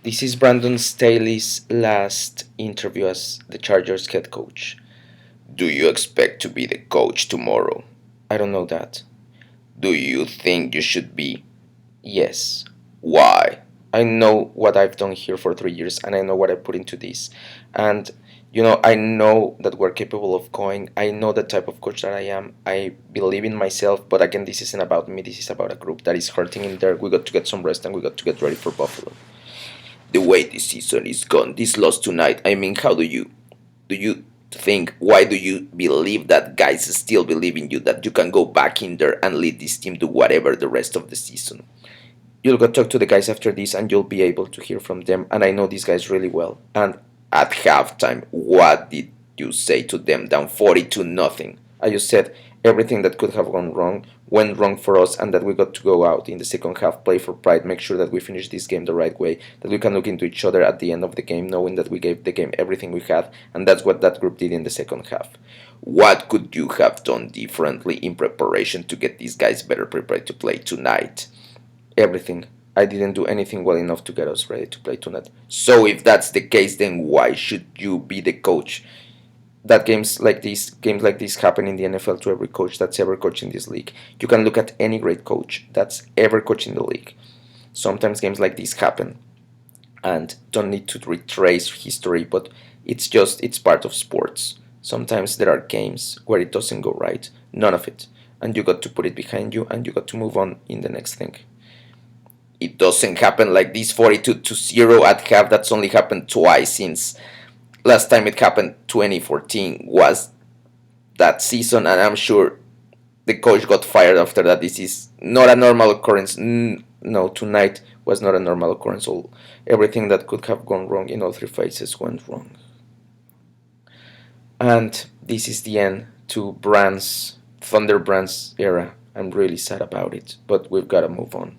This is Brandon Staley's last interview as the Chargers head coach. Do you expect to be the coach tomorrow? I don't know that. Do you think you should be? Yes. Why? I know what I've done here for 3 years and I know what I put into this. And I know that we're capable of going. I know the type of coach that I am. I believe in myself, but again, this isn't about me. This is about a group that is hurting in there. We got to get some rest and we got to get ready for Buffalo. The way this season is gone, this loss tonight, I mean, how do you think, why do you believe that guys still believe in you, that you can go back in there and lead this team to whatever the rest of the season? You'll go talk to the guys after this and you'll be able to hear from them, and I know these guys really well. And at halftime, what did you say to them down 42-0? I just said everything that could have gone wrong went wrong for us, and that we got to go out in the second half, play for pride, make sure that we finish this game the right way, that we can look into each other at the end of the game knowing that we gave the game everything we had, and that's what that group did in the second half. What could you have done differently in preparation to get these guys better prepared to play tonight? Everything. I didn't do anything well enough to get us ready to play tonight. So if that's the case, then why should you be the coach? That games like this happen in the NFL to every coach that's ever coached in this league. You can look at any great coach that's ever coached in the league. Sometimes games like this happen and don't need to retrace history, but it's part of sports. Sometimes there are games where it doesn't go right, none of it, and you got to put it behind you and you got to move on in the next thing. It doesn't happen like this 42-0 at half. That's only happened twice since last time it happened 2014 was that season, and I'm sure the coach got fired after that. This is not a normal occurrence. No, tonight was not a normal occurrence. Everything that could have gone wrong in all three phases went wrong. And this is the end to Thunder Brand's era. I'm really sad about it, but we've got to move on.